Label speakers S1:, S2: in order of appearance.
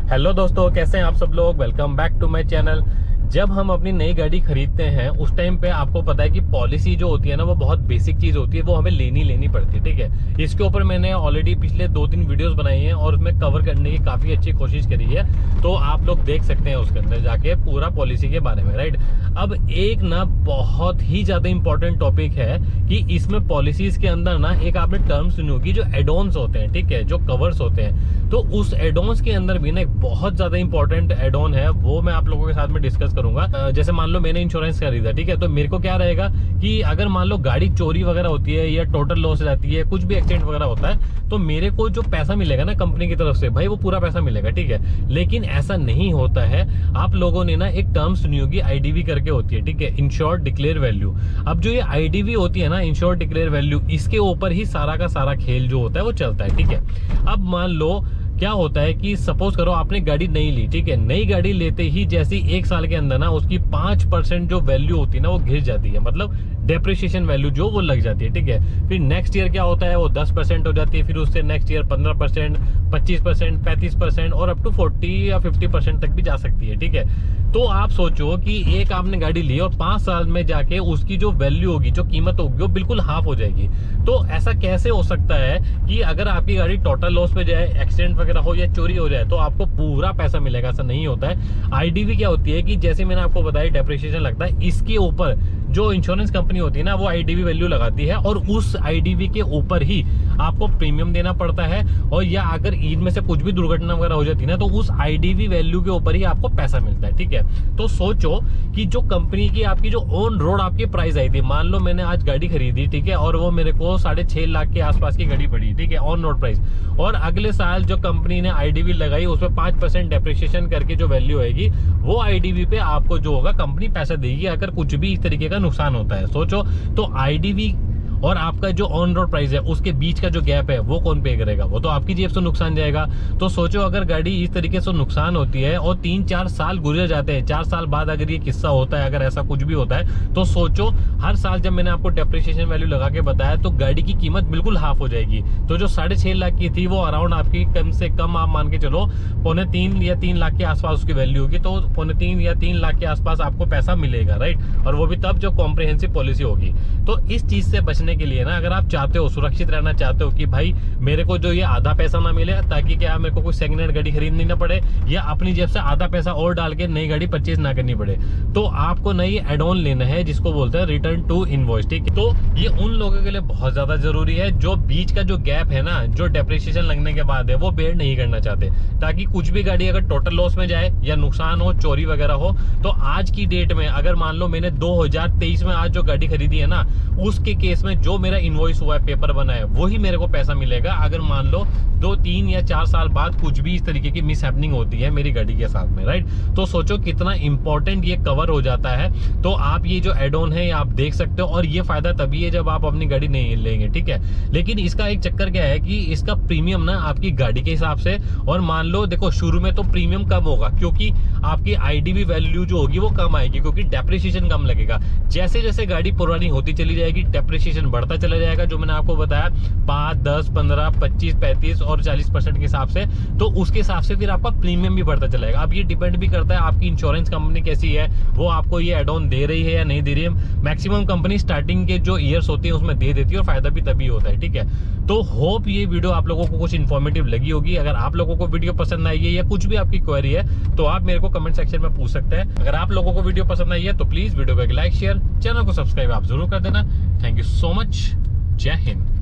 S1: Hello दोस्तों, कैसे हैं आप सब लोग। Welcome back to my channel. जब हम अपनी नई गाड़ी खरीदते हैं उस टाइम पे आपको पता है कि पॉलिसी जो होती है ना वो बहुत बेसिक चीज होती है, वो हमें लेनी पड़ती है। ठीक है, इसके ऊपर मैंने ऑलरेडी पिछले 2-3 वीडियोस बनाई हैं और उसमें कवर करने की काफी अच्छी कोशिश करी है, तो आप लोग देख सकते हैं उसके अंदर जाके पूरा पॉलिसी के बारे में। राइट, अब एक ना बहुत ही ज्यादा इंपॉर्टेंट टॉपिक है कि इसमें पॉलिसीज के अंदर ना एक आपने टर्म सुनी होगी जो एडॉन्स होते हैं। ठीक है, जो कवर्स होते हैं, तो उस एडॉन्स के अंदर भी ना एक बहुत ज्यादा इंपॉर्टेंट एडॉन है, वो मैं आप लोगों के साथ में डिस्कस करूंगा। जैसे मान लो मैंने इंश्योरेंस खरीदा, ठीक है, तो मेरे को क्या रहेगा कि अगर मान लो गाड़ी चोरी वगैरह होती है या टोटल लॉस जाती है, कुछ भी एक्सीडेंट वगैरह होता है, तो मेरे को जो पैसा मिलेगा ना कंपनी की तरफ से, भाई वो पूरा पैसा मिलेगा। ठीक है, लेकिन ऐसा नहीं होता है। आप लोगों ने ना एक टर्म सुनी होगी, आईडीवी करके होती है। ठीक है, इंश्योर्ड डिक्लेयर वैल्यू। अब जो ये आईडीवी होती है ना, इंश्योर्ड डिक्लेयर वैल्यू, इसके ऊपर ही सारा का सारा खेल जो होता है वो चलता है। ठीक है, अब मान लो क्या होता है कि सपोज करो आपने गाड़ी नहीं ली। ठीक है, नई गाड़ी लेते ही जैसे 1 साल के अंदर ना उसकी 5% जो वैल्यू होती है ना वो गिर जाती है, मतलब डेप्रिसिएशन वैल्यू जो वो लग जाती है। ठीक है, फिर नेक्स्ट ईयर क्या होता है, वो 10% हो जाती है, फिर उससे नेक्स्ट ईयर 15%, 25%, 35% और अप टू 40 या 50% तक भी जा सकती है। ठीक है, तो आप सोचो कि एक आपने गाड़ी ली और 5 साल में जाके उसकी जो वैल्यू होगी, जो कीमत होगी, वो बिल्कुल हाफ हो जाएगी। तो ऐसा कैसे हो सकता है कि अगर आपकी गाड़ी टोटल लॉस पे जाए, एक्सीडेंट वगैरह हो या चोरी हो जाए, तो आपको पूरा पैसा मिलेगा? ऐसा नहीं होता है। आईडीवी क्या होती है कि जैसे मैंने आपको बताया डेप्रिसिएशन लगता है, इसके ऊपर जो इंश्योरेंस कंपनी होती है ना वो आईडीवी वैल्यू लगाती है और उस आईडीवी के ऊपर ही आपको प्रीमियम देना पड़ता है। और या अगर इनमें से कुछ भी दुर्घटना वगैरह हो जाती है ना, तो उस आईडीवी वैल्यू के ऊपर ही आपको पैसा मिलता है। ठीक है, तो सोचो कि जो कंपनी की आपकी जो ऑन रोड आपकी प्राइस आई थी, मान लो मैंने आज गाड़ी खरीदी, ठीक है, और वो मेरे को 6.5 लाख के आसपास की गाड़ी पड़ी, ठीक है, ऑन रोड प्राइस, और अगले साल जो कंपनी ने आईडीवी लगाई उसमें 5% डेप्रिसिएशन करके जो वैल्यू आएगी, वो आईडीवी पे आपको जो होगा कंपनी पैसा देगी अगर कुछ भी इस तरीके का नुकसान होता है। सोचो, तो आईडीवी और आपका जो ऑन रोड प्राइस है उसके बीच का जो गैप है वो कौन पे करेगा? वो तो आपकी जेब से नुकसान जाएगा। तो सोचो अगर गाड़ी इस तरीके से नुकसान होती है और 3-4 साल गुजर जाते हैं, 4 साल बाद अगर ये किस्सा होता है, अगर ऐसा कुछ भी होता है, तो सोचो हर साल जब मैंने आपको डेप्रिसिएशन वैल्यू लगा के बताया तो गाड़ी की कीमत बिल्कुल हाफ हो जाएगी। तो जो 6.5 लाख की थी वो अराउंड आपकी कम से कम आप मान के चलो 2.25 या 3 लाख के आसपास उसकी वैल्यू होगी। तो 2.25 या 3 लाख के आसपास आपको पैसा मिलेगा। राइट, और वो भी तब जो कॉम्प्रिहेंसिव पॉलिसी होगी। तो इस चीज से बचने के लिए ना, अगर आप चाहते हो, सुरक्षित रहना चाहते हो कि भाई मेरे को जो ये आधा पैसा ना मिले, ताकि क्या मेरे को कोई सेकंड हैंड गाड़ी खरीदनी ना पड़े या अपनी जेब से आधा पैसा और डाल के नई गाड़ी परचेज ना करनी पड़े, तो आपको नई एड ऑन लेना है जिसको बोलते हैं रिटर्न टू इनवॉइस। ठीक है, तो ये उन लोगों के लिए बहुत ज्यादा जरूरी है जो बीच का जो गैप है ना, जो डेप्रिसिएशन लगने के बाद है, वो बेयर नहीं करना चाहते, ताकि कुछ भी गाड़ी अगर टोटल लॉस में जाए या नुकसान हो, चोरी वगैरह हो, तो आज की डेट में अगर मान लो मैंने 2023 में आज जो गाड़ी खरीदी है ना, उसके केस में जो मेरा इनवॉइस हुआ है, पेपर बना है, वही मेरे को पैसा मिलेगा। अगर मान लो 2-3 या 4 साल बाद कुछ भी इस तरीके की मिस हैपनिंग होती है मेरी गाड़ी के साथ में। राइट, तो सोचो कितना इंपॉर्टेंट ये कवर हो जाता है। तो आप ये जो एड ऑन है ये आप देख सकते हो, और ये फायदा तभी है जब आप अपनी गाड़ी नहीं लेंगे। ठीक है, लेकिन इसका एक चक्कर क्या है कि इसका प्रीमियम ना आपकी गाड़ी के हिसाब से, और मान लो देखो शुरू में तो प्रीमियम कम होगा क्योंकि आपकी आईडीवी वैल्यू जो होगी वो कम आएगी, क्योंकि डेप्रिसिएशन कम लगेगा। जैसे जैसे गाड़ी पुरानी होती चली जाएगी डेप्रिसिएशन बढ़ता चला जाएगा, जो मैंने आपको बताया 5, 10, 15, 25, 35 और 40% के हिसाब से। तो उसके हिसाब से फिर आपका प्रीमियम भी बढ़ता चलेगा। अब ये डिपेंड भी करता है आपकी इंश्योरेंस कंपनी कैसी है, वो आपको ये एड ऑन दे रही है या नहीं दे रही है। मैक्सिमम कंपनी स्टार्टिंग के जो ईयर्स होती है उसमें दे देती है और फायदा भी तभी होता है। ठीक है, तो होप ये वीडियो आप लोगों को कुछ इन्फॉर्मेटिव लगी होगी। अगर आप लोगों को वीडियो पसंद आई है या कुछ भी आपकी क्वेरी है तो आप मेरे को कमेंट सेक्शन में पूछ सकते हैं। अगर आप लोगों को वीडियो पसंद आई है तो प्लीज वीडियो को एक लाइक, शेयर, चैनल को सब्सक्राइब आप जरूर कर देना। Thank you so much. जय हिंद।